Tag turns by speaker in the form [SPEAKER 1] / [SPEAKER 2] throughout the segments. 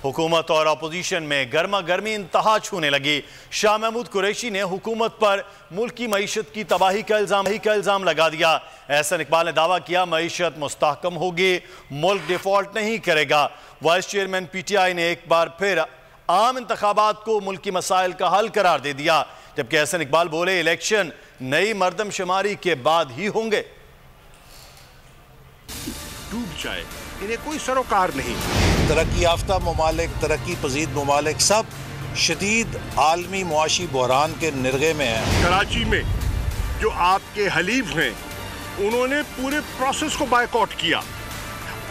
[SPEAKER 1] हुकूमत और अपोजिशन में गर्मा गर्मी इंतहा छूने लगी। शाह महमूद कुरैशी ने हुकूमत पर मुल्क की मईशत की तबाही का इल्जाम लगा दिया। एहसन इकबाल ने दावा किया मईशत मुस्तहकम होगी, मुल्क डिफॉल्ट नहीं करेगा। वाइस चेयरमैन PTI ने एक बार फिर आम इंतखाबात को मुल्क की मसाइल का हल करार दे दिया, जबकि एहसन इकबाल बोले इलेक्शन नई मर्दमशुमारी के बाद ही होंगे।
[SPEAKER 2] डूब जाए, इन्हें कोई सरोकार नहीं।
[SPEAKER 3] तरक्की याफ्ता ममालिक, तरक्की पजीद ममालिक सब शदीद आलमी मुआशी बहरान के निर्गे में हैं।
[SPEAKER 2] कराची में जो आपके हलीफ हैं उन्होंने पूरे प्रोसेस को बायकॉट किया।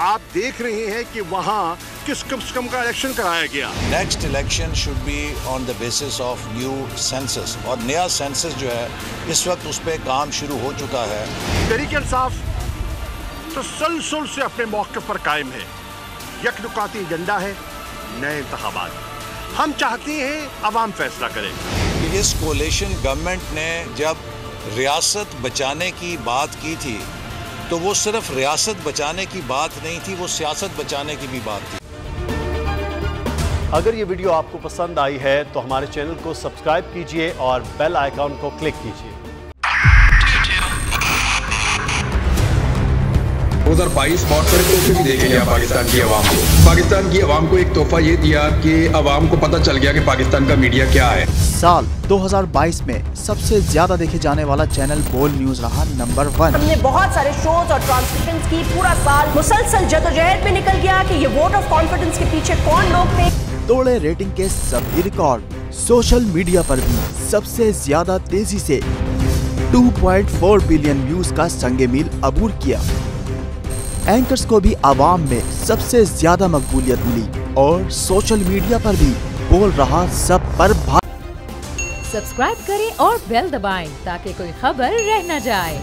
[SPEAKER 2] आप देख रहे हैं कि वहाँ किस किस्म का इलेक्शन कराया गया।
[SPEAKER 3] Next election should be on the basis of new census, और नया सेंसस जो है इस वक्त उस पर काम शुरू हो चुका है।
[SPEAKER 2] तहरीक इंसाफ तसलसल से अपने मौके पर कायम है। यकनुकाती एजेंडा है नए इंतखाबात। हम चाहते हैं अवाम फैसला करे।
[SPEAKER 3] इस कोalition गवर्नमेंट ने जब रियासत बचाने की बात की थी तो वो सिर्फ रियासत बचाने की बात नहीं थी, वो सियासत बचाने की भी बात थी।
[SPEAKER 1] अगर ये वीडियो आपको पसंद आई है तो हमारे चैनल को सब्सक्राइब कीजिए और बेल आइकॉन को क्लिक कीजिए।
[SPEAKER 4] 2022 बहुत सारे तोहफे भी देके गया पाकिस्तान की आवाम को। पाकिस्तान की आवाम को एक तोहफा ये दिया कि आवाम को पता चल गया कि पाकिस्तान का मीडिया क्या है।
[SPEAKER 5] साल 2022 में सबसे ज्यादा देखे जाने वाला चैनल बोल न्यूज रहा नंबर 1।
[SPEAKER 6] हमने बहुत सारे शोज और ट्रांसमिशंस की। पूरा साल मुसलसल जदोजहद में निकल गया कि ये वोट ऑफ कॉन्फिडेंस के पीछे कौन लोग थे।
[SPEAKER 5] तोड़े रेटिंग के सभी रिकॉर्ड। सोशल मीडिया पर भी सबसे ज्यादा तेजी से 2.4 बिलियन व्यूज का संगे मील अबूर किया। एंकर्स को भी आवाम में सबसे ज्यादा मकबूलियत मिली और सोशल मीडिया पर भी बोल रहा सब पर भारी।
[SPEAKER 7] सब्सक्राइब करें और बेल दबाएं ताकि कोई खबर रह न जाए।